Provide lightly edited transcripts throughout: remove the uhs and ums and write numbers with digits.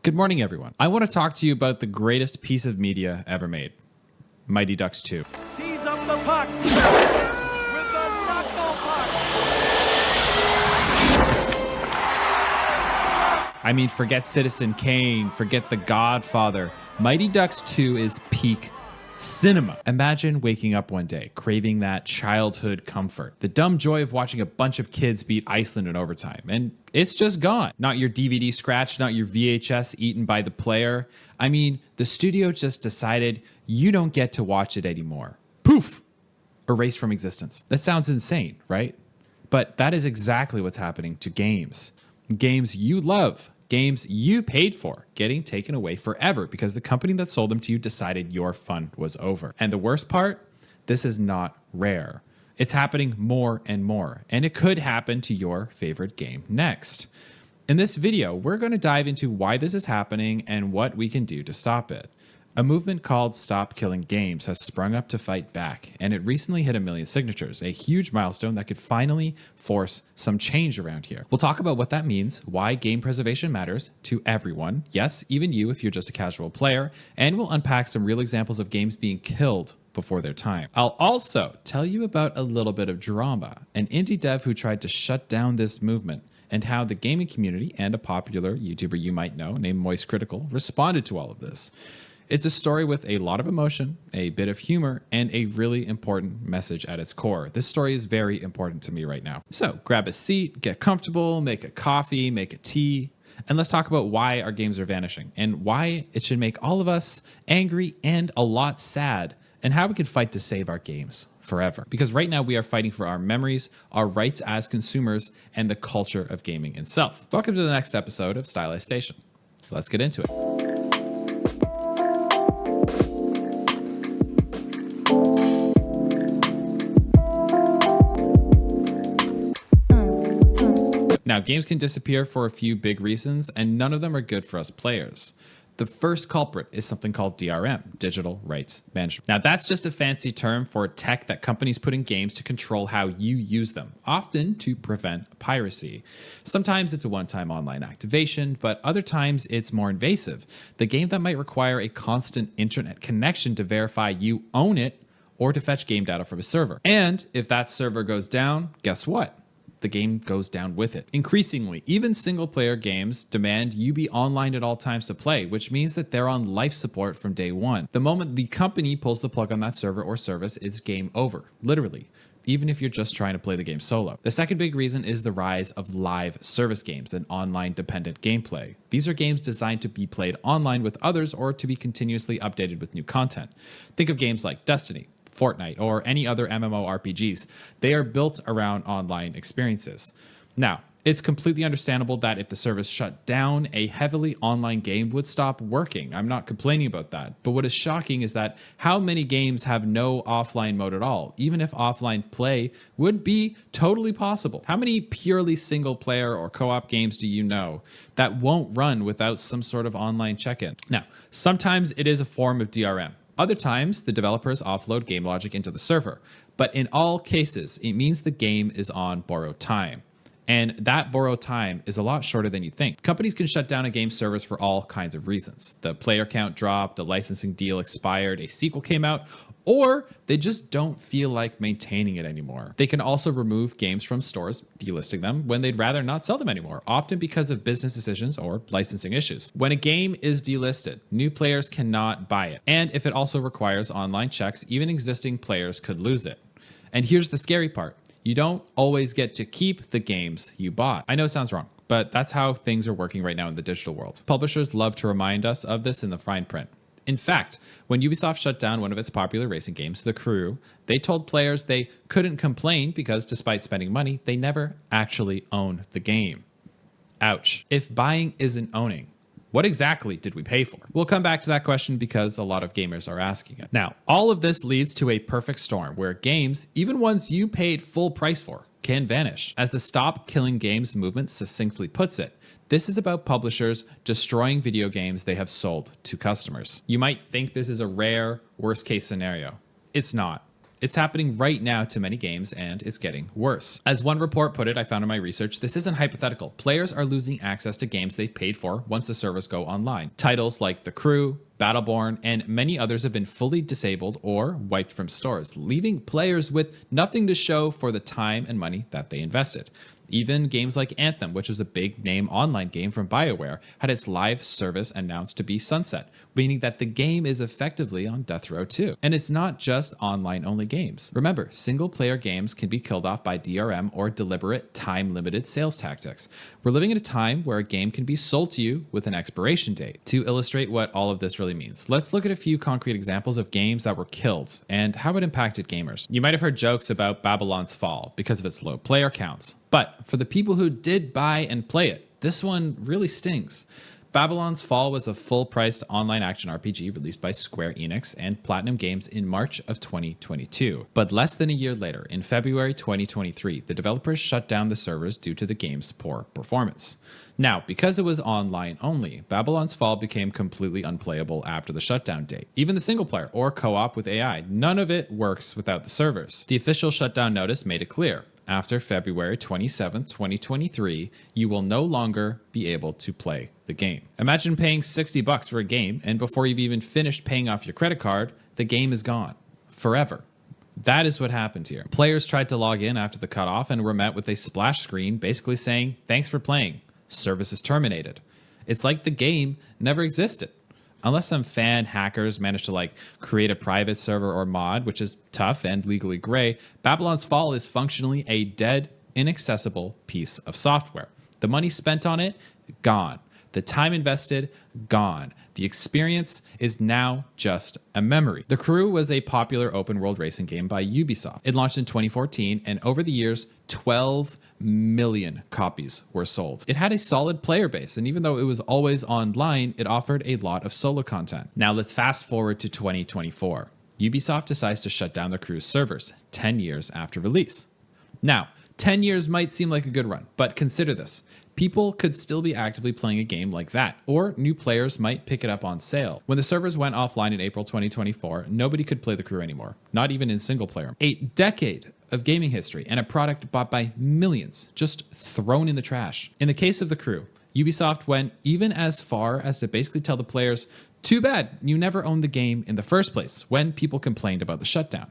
Good morning, everyone. I want to talk to you about the greatest piece of media ever made, Mighty Ducks 2. Tees up the puck with the knuckle puck. I mean, forget Citizen Kane, forget The Godfather. Mighty Ducks 2 is peak cinema. Imagine waking up one day, craving that childhood comfort, the dumb joy of watching a bunch of kids beat Iceland in overtime, and it's just gone. Not your DVD scratched, not your VHS eaten by the player. I mean, the studio just decided you don't get to watch it anymore. Poof! Erased from existence. That sounds insane, right? But that is exactly what's happening to games. Games you love, games you paid for, getting taken away forever because the company that sold them to you decided your fun was over. And the worst part, this is not rare. It's happening more and more, and it could happen to your favorite game next. In this video, we're going to dive into why this is happening and what we can do to stop it. A movement called Stop Killing Games has sprung up to fight back, and it recently hit 1 million signatures, a huge milestone that could finally force some change around here. We'll talk about what that means, why game preservation matters to everyone, yes, even you if you're just a casual player, and we'll unpack some real examples of games being killed before their time. I'll also tell you about a little bit of drama, an indie dev who tried to shut down this movement, and how the gaming community and a popular YouTuber you might know named Moist Critical responded to all of this. It's a story with a lot of emotion, a bit of humor, and a really important message at its core. This story is very important to me right now. So grab a seat, get comfortable, make a coffee, make a tea, and let's talk about why our games are vanishing and why it should make all of us angry and a lot sad, and how we can fight to save our games forever. Because right now we are fighting for our memories, our rights as consumers, and the culture of gaming itself. Welcome to the next episode of Stylized Station. Let's get into it. Now, games can disappear for a few big reasons, and none of them are good for us players. The first culprit is something called DRM, Digital Rights Management. Now, that's just a fancy term for tech that companies put in games to control how you use them, often to prevent piracy. Sometimes it's a one-time online activation, but other times it's more invasive. The game that might require a constant internet connection to verify you own it or to fetch game data from a server. And if that server goes down, guess what? The game goes down with it. Increasingly, even single-player games demand you be online at all times to play, which means that they're on life support from day one. The moment the company pulls the plug on that server or service, it's game over, literally, even if you're just trying to play the game solo. The second big reason is the rise of live service games and online-dependent gameplay. These are games designed to be played online with others or to be continuously updated with new content. Think of games like Destiny, Fortnite, or any other MMORPGs. They are built around online experiences. Now, it's completely understandable that if the service shut down, a heavily online game would stop working. I'm not complaining about that. But what is shocking is that how many games have no offline mode at all, even if offline play would be totally possible. How many purely single player or co-op games do you know that won't run without some sort of online check-in? Now, sometimes it is a form of DRM. Other times, the developers offload game logic into the server. But in all cases, it means the game is on borrowed time. And that borrowed time is a lot shorter than you think. Companies can shut down a game service for all kinds of reasons. The player count dropped, a licensing deal expired, a sequel came out, or they just don't feel like maintaining it anymore. They can also remove games from stores, delisting them, when they'd rather not sell them anymore, often because of business decisions or licensing issues. When a game is delisted, new players cannot buy it. And if it also requires online checks, even existing players could lose it. And here's the scary part. You don't always get to keep the games you bought. I know it sounds wrong, but that's how things are working right now in the digital world. Publishers love to remind us of this in the fine print. In fact, when Ubisoft shut down one of its popular racing games, The Crew, they told players they couldn't complain because despite spending money, they never actually owned the game. Ouch. If buying isn't owning, what exactly did we pay for? We'll come back to that question because a lot of gamers are asking it. Now, all of this leads to a perfect storm where games, even ones you paid full price for, can vanish. As the Stop Killing Games movement succinctly puts it, this is about publishers destroying video games they have sold to customers. You might think this is a rare, worst-case scenario. It's not. It's happening right now to many games, and it's getting worse. As one report put it, I found in my research, this isn't hypothetical. Players are losing access to games they've paid for once the servers go online. Titles like The Crew, Battleborn, and many others have been fully disabled or wiped from stores, leaving players with nothing to show for the time and money that they invested. Even games like Anthem, which was a big name online game from BioWare, had its live service announced to be sunset, meaning that the game is effectively on death row too. And it's not just online only games. Remember, single player games can be killed off by DRM or deliberate time limited sales tactics. We're living in a time where a game can be sold to you with an expiration date. To illustrate what all of this really means, let's look at a few concrete examples of games that were killed and how it impacted gamers. You might have heard jokes about Babylon's Fall because of its low player counts. But for the people who did buy and play it, this one really stings. Babylon's Fall was a full-priced online action RPG released by Square Enix and Platinum Games in March of 2022. But less than a year later, in February 2023, the developers shut down the servers due to the game's poor performance. Now, because it was online only, Babylon's Fall became completely unplayable after the shutdown date. Even the single player or co-op with AI, none of it works without the servers. The official shutdown notice made it clear. After February 27, 2023, you will no longer be able to play the game. Imagine paying $60 for a game, and before you've even finished paying off your credit card, the game is gone. Forever. That is what happened here. Players tried to log in after the cutoff and were met with a splash screen basically saying, "Thanks for playing. Service is terminated." It's like the game never existed. Unless some fan hackers managed to create a private server or mod, which is tough and legally gray, Babylon's Fall is functionally a dead, inaccessible piece of software. The money spent on it, gone. The time invested, gone. The experience is now just a memory. The Crew was a popular open world racing game by Ubisoft. It launched in 2014, and over the years, 12 million copies were sold. It had a solid player base, and even though it was always online, it offered a lot of solo content. Now let's fast forward to 2024. Ubisoft decides to shut down the Crew's servers 10 years after release. Now, 10 years might seem like a good run, but consider this. People could still be actively playing a game like that, or new players might pick it up on sale. When the servers went offline in April 2024, nobody could play The Crew anymore, not even in single player. A decade of gaming history and a product bought by millions just thrown in the trash. In the case of The Crew, Ubisoft went even as far as to basically tell the players, "Too bad, you never owned the game in the first place," when people complained about the shutdown.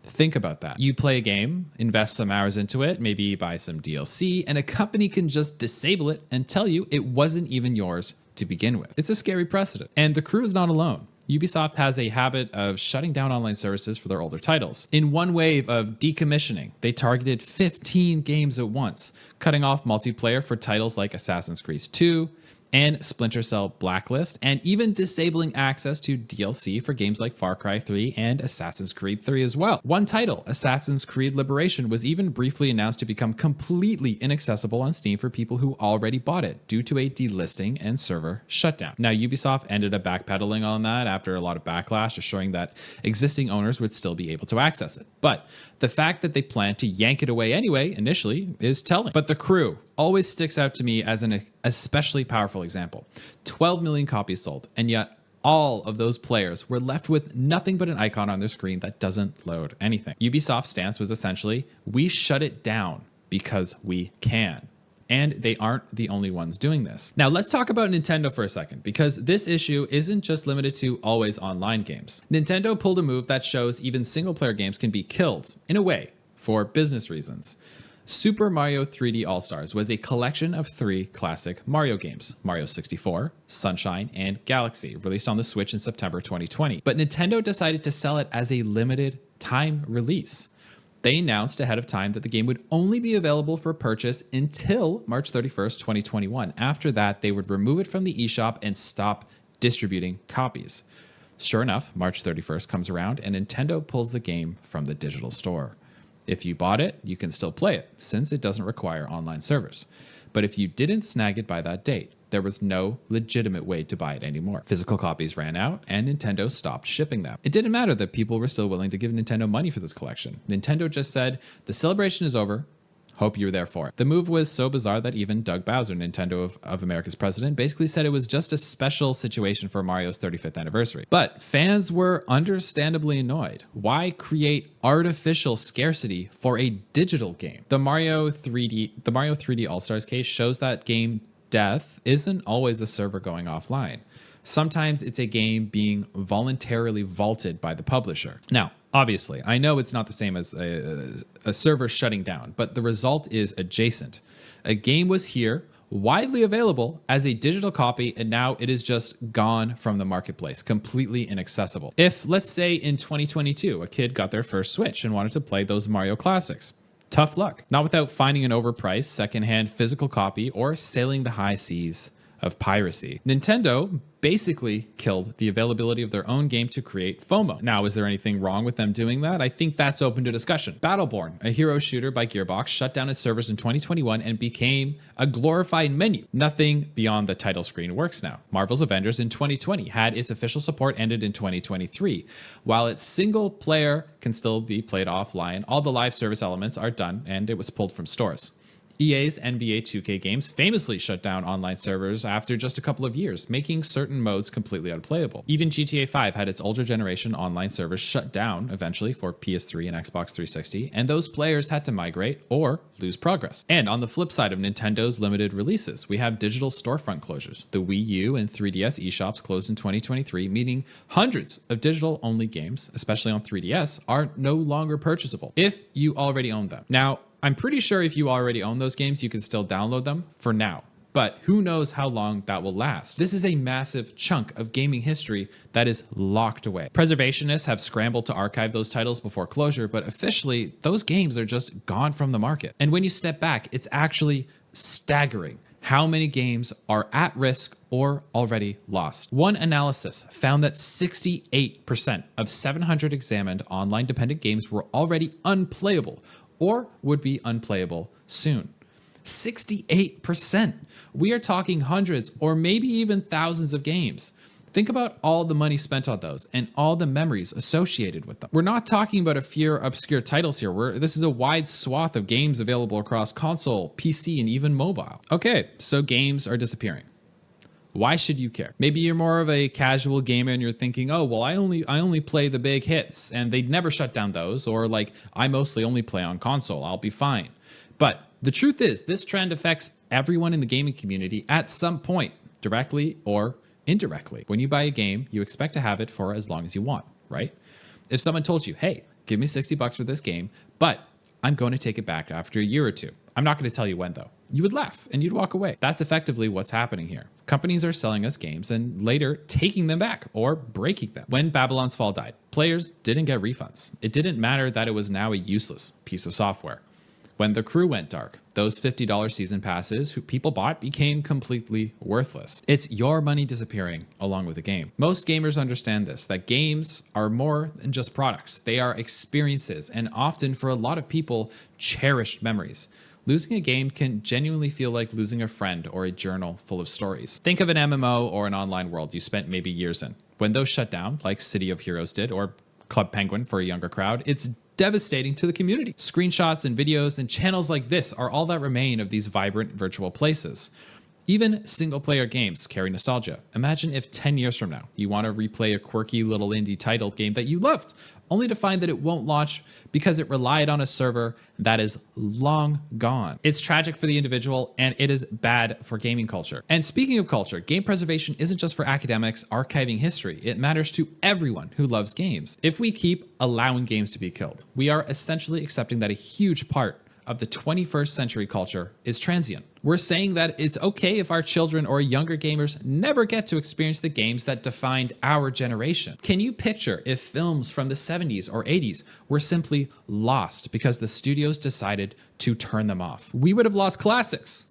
Think about that. You play a game, invest some hours into it, maybe buy some DLC, and a company can just disable it and tell you it wasn't even yours to begin with. It's a scary precedent. And The Crew is not alone. Ubisoft has a habit of shutting down online services for their older titles. In one wave of decommissioning, they targeted 15 games at once, cutting off multiplayer for titles like Assassin's Creed 2, and Splinter Cell Blacklist, and even disabling access to DLC for games like Far Cry 3 and Assassin's Creed 3 as well. One title, Assassin's Creed Liberation, was even briefly announced to become completely inaccessible on Steam for people who already bought it due to a delisting and server shutdown. Now, Ubisoft ended up backpedaling on that after a lot of backlash, assuring that existing owners would still be able to access it. But the fact that they planned to yank it away anyway initially is telling. But The Crew always sticks out to me as an especially powerful example. 12 million copies sold, and yet all of those players were left with nothing but an icon on their screen that doesn't load anything. Ubisoft's stance was essentially, we shut it down because we can. And they aren't the only ones doing this. Now let's talk about Nintendo for a second, because this issue isn't just limited to always online games. Nintendo pulled a move that shows even single player games can be killed, in a way, for business reasons. Super Mario 3D All-Stars was a collection of 3 classic Mario games, Mario 64, Sunshine, and Galaxy, released on the Switch in September 2020. But Nintendo decided to sell it as a limited time release. They announced ahead of time that the game would only be available for purchase until March 31st, 2021. After that, they would remove it from the eShop and stop distributing copies. Sure enough, March 31st comes around and Nintendo pulls the game from the digital store. If you bought it, you can still play it, since it doesn't require online servers. But if you didn't snag it by that date, there was no legitimate way to buy it anymore. Physical copies ran out, and Nintendo stopped shipping them. It didn't matter that people were still willing to give Nintendo money for this collection. Nintendo just said, the celebration is over, Hope you were there for it. The move was so bizarre that even Doug Bowser, Nintendo of America's president, basically said it was just a special situation for Mario's 35th anniversary. But fans were understandably annoyed. Why create artificial scarcity for a digital game? The Mario 3D All-Stars case shows that game death isn't always a server going offline. Sometimes it's a game being voluntarily vaulted by the publisher. Now, obviously, I know it's not the same as a server shutting down, but the result is adjacent. A game was here, widely available as a digital copy, and now it is just gone from the marketplace, completely inaccessible. If, let's say in 2022, a kid got their first Switch and wanted to play those Mario classics, tough luck. Not without finding an overpriced secondhand physical copy or sailing the high seas of piracy. Nintendo basically killed the availability of their own game to create FOMO. Now, is there anything wrong with them doing that? I think that's open to discussion. Battleborn, a hero shooter by Gearbox, shut down its servers in 2021 and became a glorified menu. Nothing beyond the title screen works now. Marvel's Avengers in 2020 had its official support ended in 2023. While its single player can still be played offline, all the live service elements are done and it was pulled from stores. EA's NBA 2K games famously shut down online servers after just a couple of years, making certain modes completely unplayable. Even GTA 5 had its older generation online servers shut down eventually for PS3 and Xbox 360, and those players had to migrate or lose progress. And on the flip side of Nintendo's limited releases, we have digital storefront closures. The Wii U and 3DS eShops closed in 2023, meaning hundreds of digital-only games, especially on 3DS, are no longer purchasable if you already own them. Now, I'm pretty sure if you already own those games, you can still download them for now, but who knows how long that will last. This is a massive chunk of gaming history that is locked away. Preservationists have scrambled to archive those titles before closure, but officially, those games are just gone from the market. And when you step back, it's actually staggering how many games are at risk or already lost. One analysis found that 68% of 700 examined online dependent games were already unplayable or would be unplayable soon. 68%. We are talking hundreds or maybe even thousands of games. Think about all the money spent on those and all the memories associated with them. We're not talking about a few obscure titles here. This is a wide swath of games available across console, PC, and even mobile. Okay, so games are disappearing. Why should you care? Maybe you're more of a casual gamer and you're thinking, oh, well, I only play the big hits and they'd never shut down those, or like, I mostly only play on console, I'll be fine. But the truth is, this trend affects everyone in the gaming community at some point, directly or indirectly. When you buy a game, you expect to have it for as long as you want, right? If someone told you, hey, give me $60 for this game, but I'm going to take it back after a year or two. I'm not going to tell you when though. You would laugh and you'd walk away. That's effectively what's happening here. Companies are selling us games and later taking them back or breaking them. When Babylon's Fall died, players didn't get refunds. It didn't matter that it was now a useless piece of software. When The Crew went dark, those $50 season passes who people bought became completely worthless. It's your money disappearing along with the game. Most gamers understand this, that games are more than just products. They are experiences and often for a lot of people, cherished memories. Losing a game can genuinely feel like losing a friend or a journal full of stories. Think of an MMO or an online world you spent maybe years in. When those shut down, like City of Heroes did, or Club Penguin for a younger crowd, it's devastating to the community. Screenshots and videos and channels like this are all that remain of these vibrant virtual places. Even single-player games carry nostalgia. Imagine if 10 years from now, you want to replay a quirky little indie title game that you loved, only to find that it won't launch because it relied on a server that is long gone. It's tragic for the individual, and it is bad for gaming culture. And speaking of culture, game preservation isn't just for academics archiving history. It matters to everyone who loves games. If we keep allowing games to be killed, we are essentially accepting that a huge part of the 21st century culture is transient. We're saying that it's okay if our children or younger gamers never get to experience the games that defined our generation. Can you picture if films from the 70s or 80s were simply lost because the studios decided to turn them off? We would have lost classics.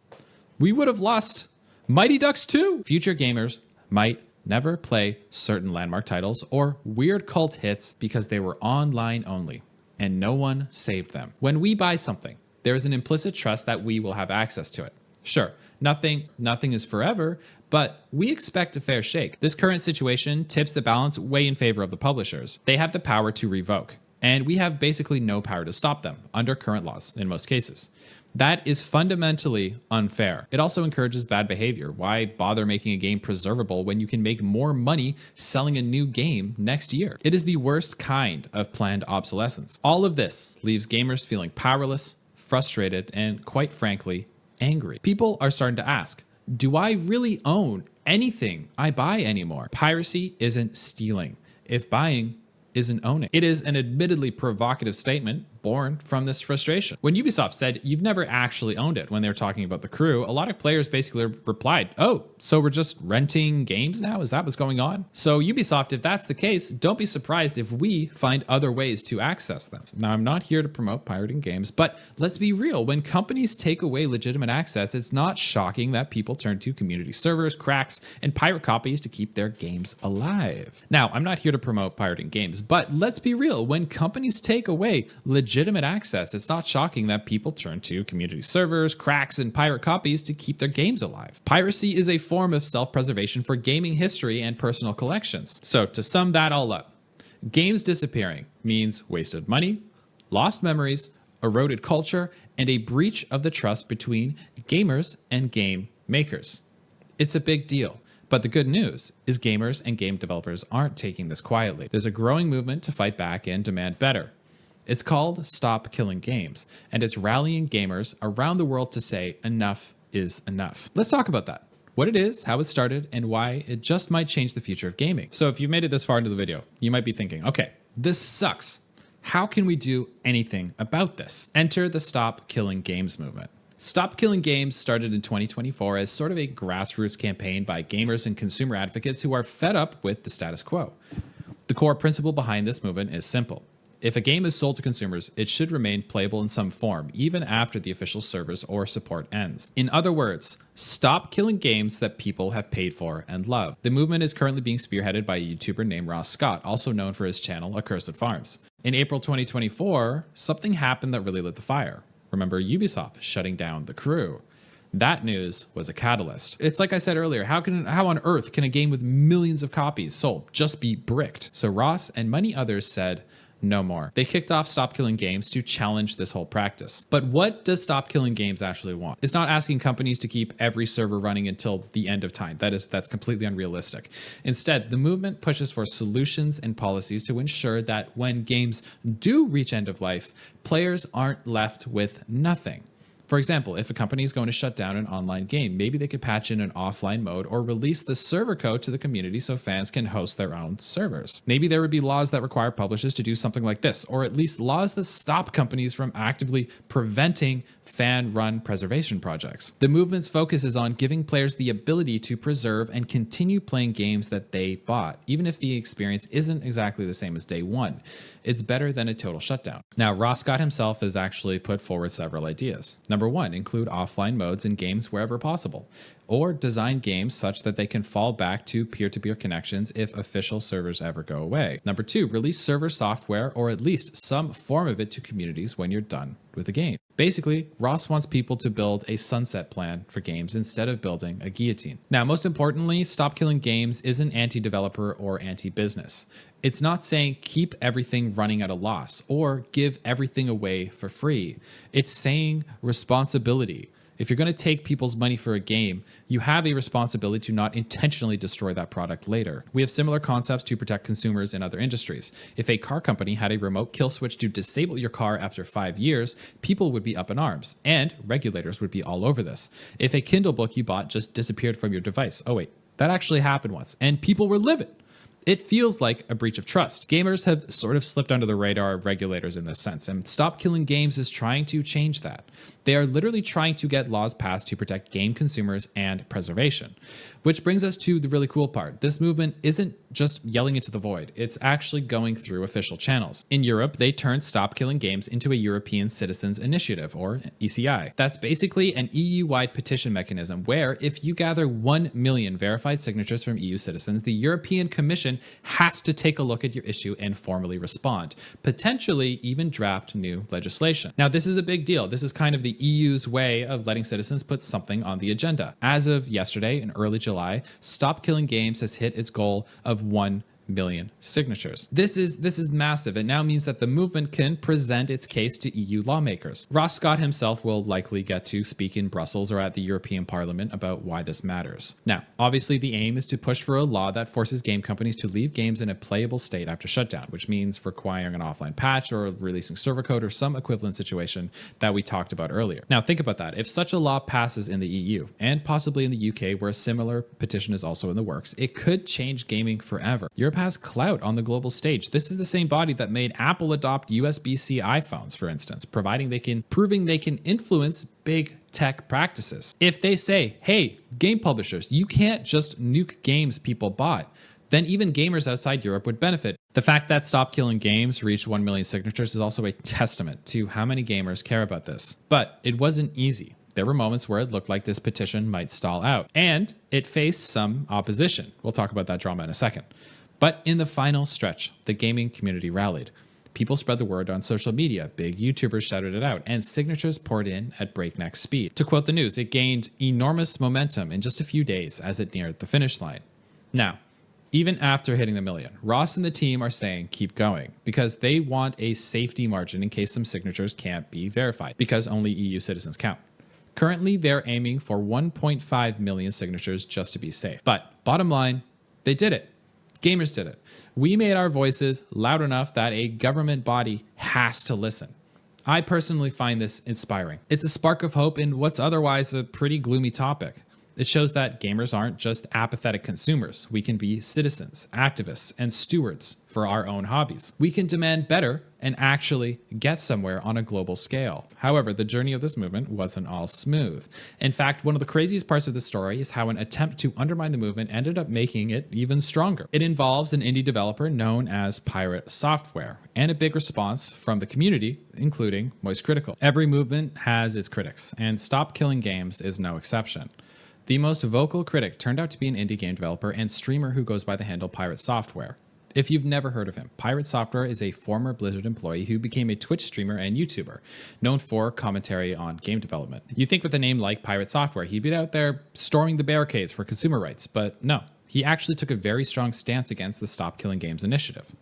We would have lost Mighty Ducks 2. Future gamers might never play certain landmark titles or weird cult hits because they were online only and no one saved them. When we buy something, there is an implicit trust that we will have access to it. Sure, nothing is forever, but we expect a fair shake. This current situation tips the balance way in favor of the publishers. They have the power to revoke, and we have basically no power to stop them under current laws in most cases. That is fundamentally unfair. It also encourages bad behavior. Why bother making a game preservable when you can make more money selling a new game next year? It is the worst kind of planned obsolescence. All of this leaves gamers feeling powerless, frustrated, and quite frankly, angry. People are starting to ask, do I really own anything I buy anymore? Piracy isn't stealing if buying isn't owning. It is an admittedly provocative statement born from this frustration. When Ubisoft said you've never actually owned it when they were talking about The Crew, a lot of players basically replied, oh, so we're just renting games now? Is that what's going on? So Ubisoft, if that's the case, don't be surprised if we find other ways to access them. Now, I'm not here to promote pirating games, but let's be real. When companies take away legitimate access, it's not shocking that people turn to community servers, cracks, and pirate copies to keep their games alive. Now, I'm not here to promote pirating games, but let's be real. When companies take away legitimate access, it's not shocking that people turn to community servers, cracks, and pirate copies to keep their games alive. Piracy is a form of self-preservation for gaming history and personal collections. So to sum that all up, games disappearing means wasted money, lost memories, eroded culture, and a breach of the trust between gamers and game makers. It's a big deal. But the good news is gamers and game developers aren't taking this quietly. There's a growing movement to fight back and demand better. It's called Stop Killing Games, and it's rallying gamers around the world to say enough is enough. Let's talk about that. What it is, how it started, and why it just might change the future of gaming. So if you've made it this far into the video, you might be thinking, okay, this sucks. How can we do anything about this? Enter the Stop Killing Games movement. Stop Killing Games started in 2024 as sort of a grassroots campaign by gamers and consumer advocates who are fed up with the status quo. The core principle behind this movement is simple. If a game is sold to consumers, it should remain playable in some form, even after the official service or support ends. In other words, stop killing games that people have paid for and love. The movement is currently being spearheaded by a YouTuber named Ross Scott, also known for his channel Accursed Farms. In April 2024, something happened that really lit the fire. Remember Ubisoft shutting down The Crew. That news was a catalyst. It's like I said earlier, how on earth can a game with millions of copies sold just be bricked? So Ross and many others said, no more. They kicked off Stop Killing Games to challenge this whole practice. But what does Stop Killing Games actually want? It's not asking companies to keep every server running until the end of time. That's completely unrealistic. Instead, the movement pushes for solutions and policies to ensure that when games do reach end of life, players aren't left with nothing. For example, if a company is going to shut down an online game, maybe they could patch in an offline mode or release the server code to the community so fans can host their own servers. Maybe there would be laws that require publishers to do something like this, or at least laws that stop companies from actively preventing fan-run preservation projects. The movement's focus is on giving players the ability to preserve and continue playing games that they bought, even if the experience isn't exactly the same as day one. It's better than a total shutdown. Now, Ross Scott himself has actually put forward several ideas. Number one, include offline modes in games wherever possible, or design games such that they can fall back to peer-to-peer connections if official servers ever go away. Number two, release server software or at least some form of it to communities when you're done with the game. Basically, Ross wants people to build a sunset plan for games instead of building a guillotine. Now, most importantly, Stop Killing Games isn't anti-developer or anti-business. It's not saying keep everything running at a loss or give everything away for free. It's saying responsibility. If you're going to take people's money for a game, you have a responsibility to not intentionally destroy that product later. We have similar concepts to protect consumers in other industries. If a car company had a remote kill switch to disable your car after 5 years, people would be up in arms, and regulators would be all over this. If a Kindle book you bought just disappeared from your device, oh wait, that actually happened once, and people were livid. It feels like a breach of trust. Gamers have sort of slipped under the radar of regulators in this sense, and Stop Killing Games is trying to change that. They are literally trying to get laws passed to protect game consumers and preservation. Which brings us to the really cool part. This movement isn't just yelling into the void. It's actually going through official channels. In Europe, they turned Stop Killing Games into a European Citizens Initiative, or ECI. That's basically an EU-wide petition mechanism where if you gather 1 million verified signatures from EU citizens, the European Commission has to take a look at your issue and formally respond, potentially even draft new legislation. Now, this is a big deal. This is kind of the EU's way of letting citizens put something on the agenda. As of yesterday, in early July, Stop Killing Games has hit its goal of 1 million signatures. This is massive. It now means that the movement can present its case to EU lawmakers. Ross Scott himself will likely get to speak in Brussels or at the European Parliament about why this matters. Now, obviously the aim is to push for a law that forces game companies to leave games in a playable state after shutdown, which means requiring an offline patch or releasing server code or some equivalent situation that we talked about earlier. Now, think about that. If such a law passes in the EU and possibly in the UK, where a similar petition is also in the works, it could change gaming forever. Europe has clout on the global stage. This is the same body that made Apple adopt USB-C iPhones, for instance, proving they can influence big tech practices. If they say, hey, game publishers, you can't just nuke games people bought, then even gamers outside Europe would benefit. The fact that Stop Killing Games reached 1 million signatures is also a testament to how many gamers care about this. But it wasn't easy. There were moments where it looked like this petition might stall out, and it faced some opposition. We'll talk about that drama in a second. But in the final stretch, the gaming community rallied. People spread the word on social media, big YouTubers shouted it out, and signatures poured in at breakneck speed. To quote the news, it gained enormous momentum in just a few days as it neared the finish line. Now, even after hitting the million, Ross and the team are saying keep going because they want a safety margin in case some signatures can't be verified because only EU citizens count. Currently, they're aiming for 1.5 million signatures just to be safe. But bottom line, they did it. Gamers did it. We made our voices loud enough that a government body has to listen. I personally find this inspiring. It's a spark of hope in what's otherwise a pretty gloomy topic. It shows that gamers aren't just apathetic consumers. We can be citizens, activists, and stewards for our own hobbies. We can demand better and actually get somewhere on a global scale. However, the journey of this movement wasn't all smooth. In fact, one of the craziest parts of the story is how an attempt to undermine the movement ended up making it even stronger. It involves an indie developer known as Pirate Software, and a big response from the community, including Moist Critical. Every movement has its critics, and Stop Killing Games is no exception. The most vocal critic turned out to be an indie game developer and streamer who goes by the handle Pirate Software. If you've never heard of him, Pirate Software is a former Blizzard employee who became a Twitch streamer and YouTuber, known for commentary on game development. You think with a name like Pirate Software, he'd be out there storming the barricades for consumer rights, but no, he actually took a very strong stance against the Stop Killing Games initiative.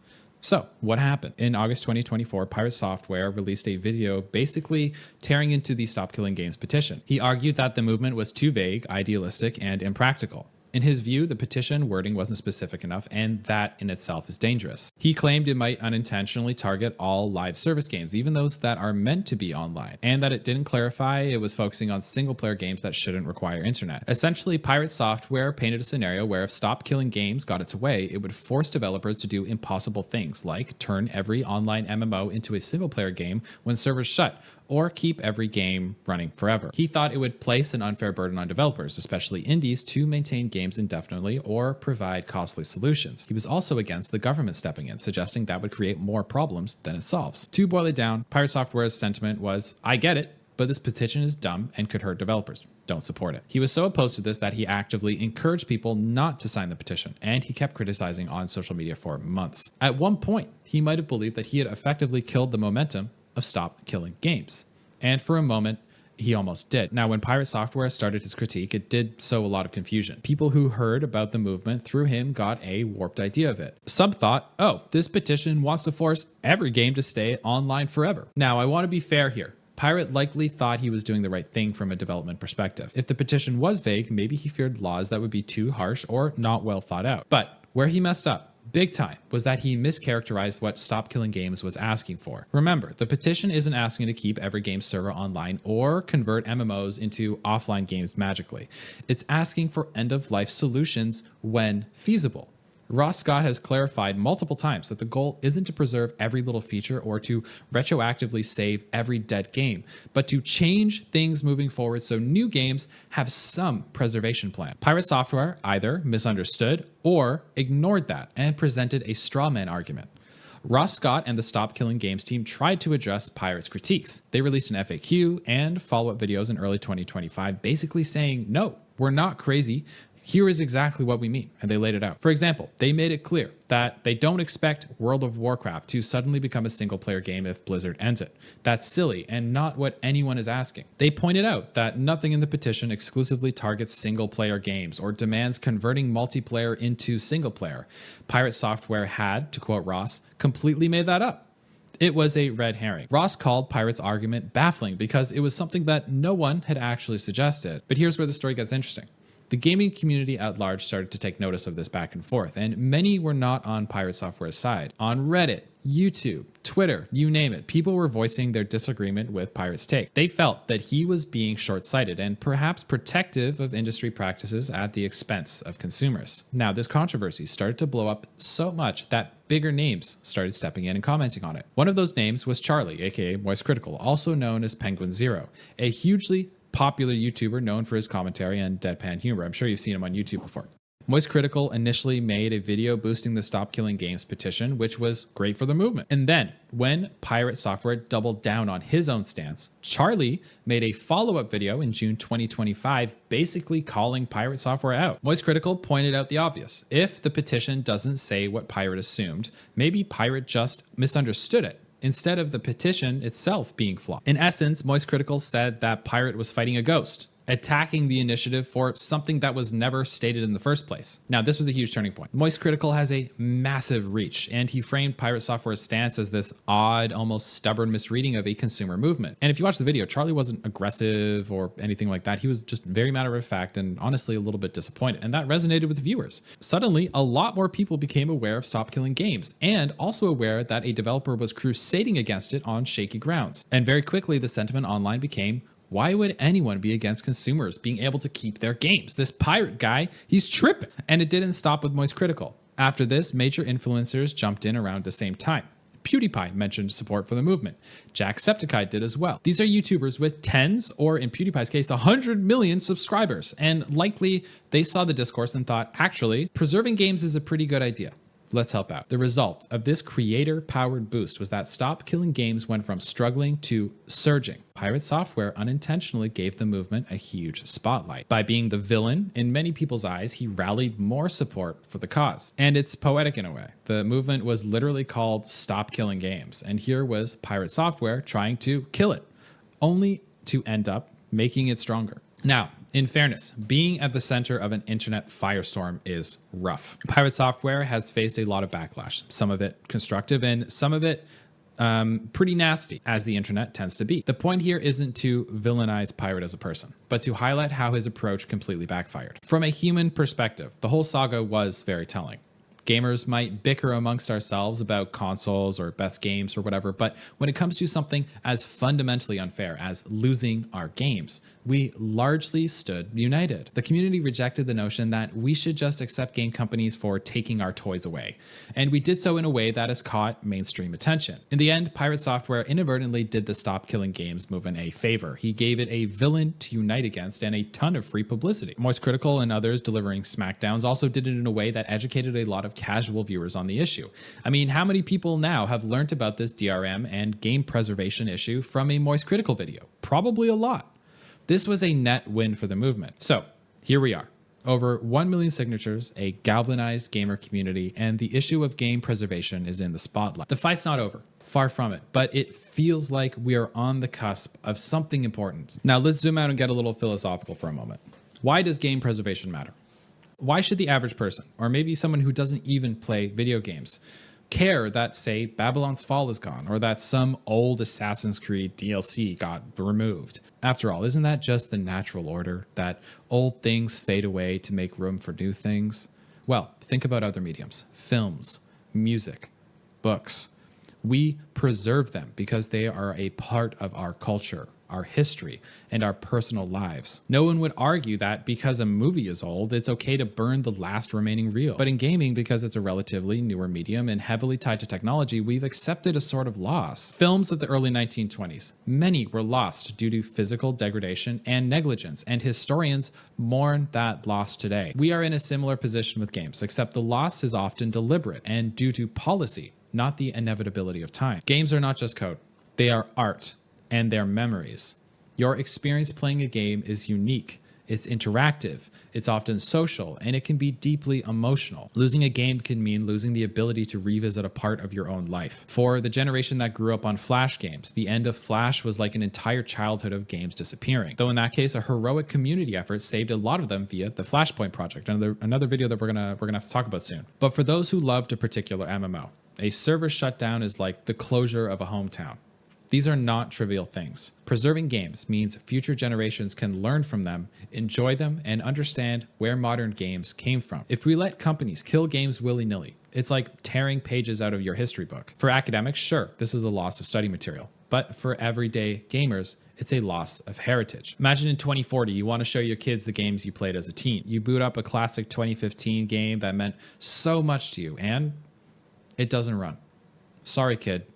So, what happened? In August 2024, Pirate Software released a video basically tearing into the Stop Killing Games petition. He argued that the movement was too vague, idealistic, and impractical. In his view, the petition wording wasn't specific enough, and that in itself is dangerous. He claimed it might unintentionally target all live service games, even those that are meant to be online, and that it didn't clarify it was focusing on single-player games that shouldn't require internet. Essentially, Pirate Software painted a scenario where if Stop Killing Games got its way, it would force developers to do impossible things, like turn every online MMO into a single-player game when servers shut, or keep every game running forever. He thought it would place an unfair burden on developers, especially indies, to maintain games indefinitely or provide costly solutions. He was also against the government stepping in, suggesting that would create more problems than it solves. To boil it down, Pirate Software's sentiment was, I get it, but this petition is dumb and could hurt developers. Don't support it. He was so opposed to this that he actively encouraged people not to sign the petition, and he kept criticizing on social media for months. At one point, he might have believed that he had effectively killed the momentum of Stop Killing Games. And for a moment, he almost did. Now, when Pirate Software started his critique, it did sow a lot of confusion. People who heard about the movement through him got a warped idea of it. Some thought, oh, this petition wants to force every game to stay online forever. Now, I want to be fair here. Pirate likely thought he was doing the right thing from a development perspective. If the petition was vague, maybe he feared laws that would be too harsh or not well thought out. But where he messed up, big time, was that he mischaracterized what Stop Killing Games was asking for. Remember, the petition isn't asking to keep every game server online or convert MMOs into offline games magically. It's asking for end-of-life solutions when feasible. Ross Scott has clarified multiple times that the goal isn't to preserve every little feature or to retroactively save every dead game, but to change things moving forward so new games have some preservation plan. Pirate Software either misunderstood or ignored that and presented a straw man argument. Ross Scott and the Stop Killing Games team tried to address Pirate's critiques. They released an FAQ and follow-up videos in early 2025 basically saying, no, we're not crazy. Here is exactly what we mean, and they laid it out. For example, they made it clear that they don't expect World of Warcraft to suddenly become a single-player game if Blizzard ends it. That's silly and not what anyone is asking. They pointed out that nothing in the petition exclusively targets single-player games or demands converting multiplayer into single-player. Pirate Software had, to quote Ross, completely made that up. It was a red herring. Ross called Pirate's argument baffling because it was something that no one had actually suggested. But here's where the story gets interesting. The gaming community at large started to take notice of this back and forth, and many were not on Pirate Software's side. On Reddit, YouTube, Twitter, you name it, people were voicing their disagreement with Pirate's take. They felt that he was being short-sighted and perhaps protective of industry practices at the expense of consumers. Now, this controversy started to blow up so much that bigger names started stepping in and commenting on it. One of those names was Charlie, aka Moist Critical, also known as Penguin Zero, a hugely popular YouTuber known for his commentary and deadpan humor. I'm sure you've seen him on YouTube before. Moist Critical initially made a video boosting the Stop Killing Games petition, which was great for the movement. And then, when Pirate Software doubled down on his own stance, Charlie made a follow-up video in June 2025, basically calling Pirate Software out. Moist Critical pointed out the obvious. If the petition doesn't say what Pirate assumed, maybe Pirate just misunderstood it, instead of the petition itself being flawed. In essence, Moist Critical said that Pirate was fighting a ghost, attacking the initiative for something that was never stated in the first place. Now, this was a huge turning point. Moist Critical has a massive reach, and he framed Pirate Software's stance as this odd, almost stubborn misreading of a consumer movement. And if you watch the video, Charlie wasn't aggressive or anything like that. He was just very matter of fact and honestly a little bit disappointed, and that resonated with viewers. Suddenly, a lot more people became aware of Stop Killing Games, and also aware that a developer was crusading against it on shaky grounds. And very quickly, the sentiment online became, why would anyone be against consumers being able to keep their games? This Pirate guy, he's tripping. And it didn't stop with Moist Critical. After this, major influencers jumped in around the same time. PewDiePie mentioned support for the movement. Jacksepticeye did as well. These are YouTubers with tens, or in PewDiePie's case, 100 million subscribers. And likely they saw the discourse and thought, actually, preserving games is a pretty good idea. Let's help out. The result of this creator-powered boost was that Stop Killing Games went from struggling to surging. Pirate Software unintentionally gave the movement a huge spotlight. By being the villain, in many people's eyes, he rallied more support for the cause. And it's poetic in a way. The movement was literally called Stop Killing Games, and here was Pirate Software trying to kill it, only to end up making it stronger. Now, in fairness, being at the center of an internet firestorm is rough. Pirate Software has faced a lot of backlash, some of it constructive and some of it pretty nasty, as the internet tends to be. The point here isn't to villainize Pirate as a person, but to highlight how his approach completely backfired. From a human perspective, the whole saga was very telling. Gamers might bicker amongst ourselves about consoles or best games or whatever, but when it comes to something as fundamentally unfair as losing our games, we largely stood united. The community rejected the notion that we should just accept game companies for taking our toys away, and we did so in a way that has caught mainstream attention. In the end, Pirate Software inadvertently did the Stop Killing Games movement a favor. He gave it a villain to unite against and a ton of free publicity. Moist Critical and others delivering smackdowns also did it in a way that educated a lot of casual viewers on the issue. I mean, how many people now have learned about this DRM and game preservation issue from a Moist Critical video? Probably a lot. This was a net win for the movement. So here we are. Over 1 million signatures, a galvanized gamer community, and the issue of game preservation is in the spotlight. The fight's not over. Far from it, but it feels like we are on the cusp of something important. Now let's zoom out and get a little philosophical for a moment. Why does game preservation matter? Why should the average person, or maybe someone who doesn't even play video games, care that, say, Babylon's Fall is gone, or that some old Assassin's Creed DLC got removed? After all, isn't that just the natural order, that old things fade away to make room for new things? Well, think about other mediums: films, music, books. We preserve them because they are a part of our culture, our history, and our personal lives. No one would argue that because a movie is old, it's okay to burn the last remaining reel. But in gaming, because it's a relatively newer medium and heavily tied to technology, we've accepted a sort of loss. Films of the early 1920s, many were lost due to physical degradation and negligence, and historians mourn that loss today. We are in a similar position with games, except the loss is often deliberate and due to policy, not the inevitability of time. Games are not just code, they are art and their memories. Your experience playing a game is unique it's interactive, it's often social, and it can be deeply emotional. Losing a game can mean losing the ability to revisit a part of your own life. For the generation that grew up on Flash games, the end of Flash was like an entire childhood of games disappearing. Though in that case, a heroic community effort saved a lot of them via the Flashpoint project, another video that we're gonna have to talk about soon. But for those who loved a particular MMO, a server shutdown is like the closure of a hometown. These are not trivial things. Preserving games means future generations can learn from them, enjoy them, and understand where modern games came from. If we let companies kill games willy-nilly, it's like tearing pages out of your history book. For academics, sure, this is a loss of study material. But for everyday gamers, it's a loss of heritage. Imagine in 2040, you want to show your kids the games you played as a teen. You boot up a classic 2015 game that meant so much to you, and it doesn't run. Sorry, kid,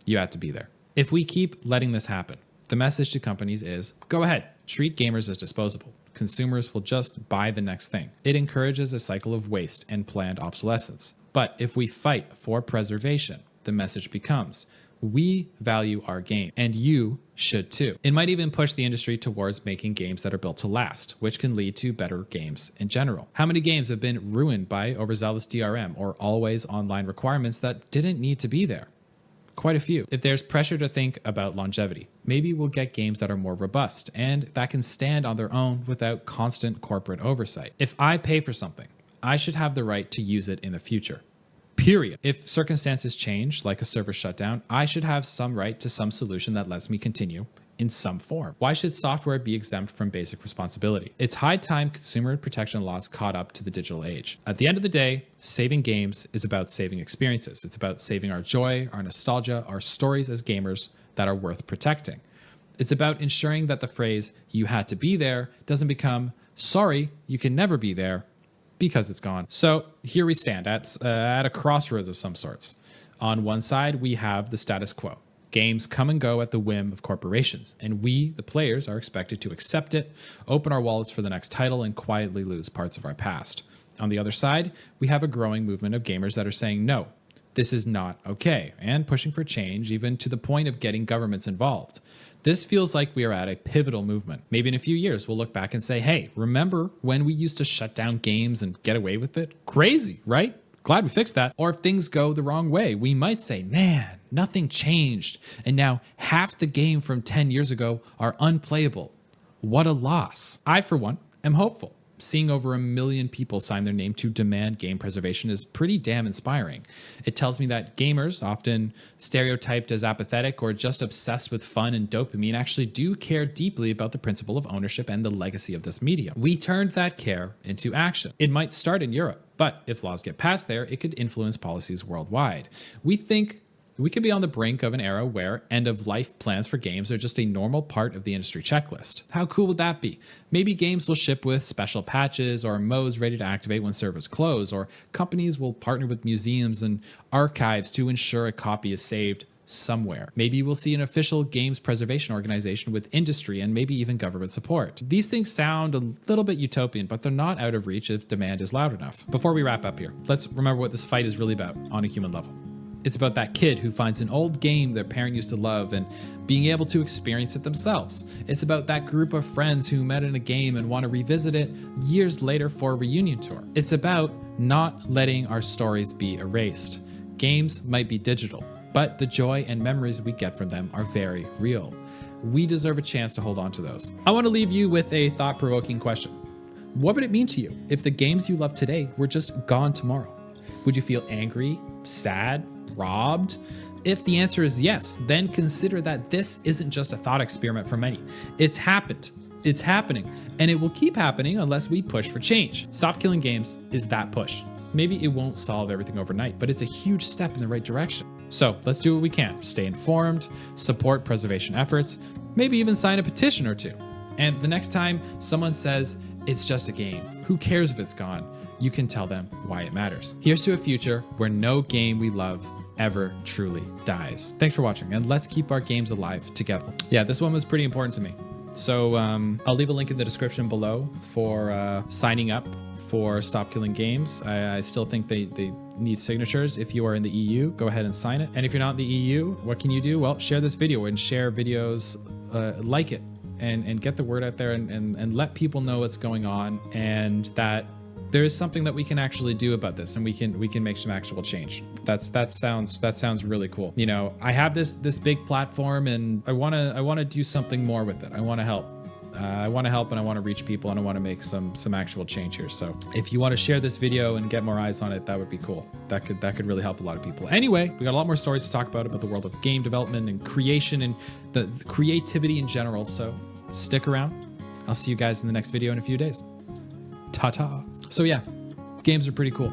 you had to be there. If we keep letting this happen, the message to companies is, go ahead, treat gamers as disposable. Consumers will just buy the next thing. It encourages a cycle of waste and planned obsolescence. But if we fight for preservation, the message becomes, we value our game, and you should too. It might even push the industry towards making games that are built to last, which can lead to better games in general. How many games have been ruined by overzealous DRM or always online requirements that didn't need to be there? Quite a few. If there's pressure to think about longevity, maybe we'll get games that are more robust and that can stand on their own without constant corporate oversight. If I pay for something, I should have the right to use it in the future. Period. If circumstances change, like a server shutdown, I should have some right to some solution that lets me continue in some form. Why should software be exempt from basic responsibility? It's high time consumer protection laws caught up to the digital age. At the end of the day, saving games is about saving experiences. It's about saving our joy, our nostalgia, our stories as gamers that are worth protecting. It's about ensuring that the phrase, you had to be there, doesn't become, sorry, you can never be there, because it's gone. So here we stand at a crossroads of some sorts. On one side, we have the status quo. Games come and go at the whim of corporations, and we, the players, are expected to accept it, open our wallets for the next title, and quietly lose parts of our past. On the other side, we have a growing movement of gamers that are saying, no, this is not okay, and pushing for change, even to the point of getting governments involved. This feels like we are at a pivotal movement. Maybe in a few years, we'll look back and say, hey, remember when we used to shut down games and get away with it? Crazy, right? Glad we fixed that. Or if things go the wrong way, we might say, man, nothing changed. And now half the game from 10 years ago are unplayable. What a loss. I, for one, am hopeful. Seeing over 1 million people sign their name to demand game preservation is pretty damn inspiring. It tells me that gamers, often stereotyped as apathetic or just obsessed with fun and dopamine, actually do care deeply about the principle of ownership and the legacy of this medium. We turned that care into action. It might start in Europe, but if laws get passed there, it could influence policies worldwide. We think we could be on the brink of an era where end-of-life plans for games are just a normal part of the industry checklist. How cool would that be? Maybe games will ship with special patches or modes ready to activate when servers close, or companies will partner with museums and archives to ensure a copy is saved somewhere. Maybe we'll see an official games preservation organization with industry and maybe even government support. These things sound a little bit utopian, but they're not out of reach if demand is loud enough. Before we wrap up here, let's remember what this fight is really about on a human level. It's about that kid who finds an old game their parent used to love and being able to experience it themselves. It's about that group of friends who met in a game and want to revisit it years later for a reunion tour. It's about not letting our stories be erased. Games might be digital, but the joy and memories we get from them are very real. We deserve a chance to hold on to those. I want to leave you with a thought-provoking question. What would it mean to you if the games you love today were just gone tomorrow? Would you feel angry, sad, robbed? If the answer is yes, then consider that this isn't just a thought experiment for many. It's happened. It's happening, and it will keep happening unless we push for change. Stop Killing Games is that push. Maybe it won't solve everything overnight, but it's a huge step in the right direction. So let's do what we can. Stay informed, support preservation efforts, maybe even sign a petition or two. And the next time someone says, it's just a game, who cares if it's gone? You can tell them why it matters. Here's to a future where no game we love ever truly dies. Thanks for watching, and let's keep our games alive together. Yeah, this one was pretty important to me. So I'll leave a link in the description below for signing up for Stop Killing Games. I still think they need signatures. If you are in the EU, go ahead and sign it. And if you're not in the EU, what can you do? Well, share this video and share videos like it and get the word out there and let people know what's going on, and that there is something that we can actually do about this, and we can make some actual change. That sounds really cool. You know, I have this big platform, and I want to do something more with it. I want to help. I want to help, and I want to reach people, and I want to make some actual change here. So if you want to share this video and get more eyes on it, that would be cool. That could really help a lot of people. Anyway, we got a lot more stories to talk about the world of game development and creation and the creativity in general. So stick around. I'll see you guys in the next video in a few days. Ta-ta. So yeah, games are pretty cool.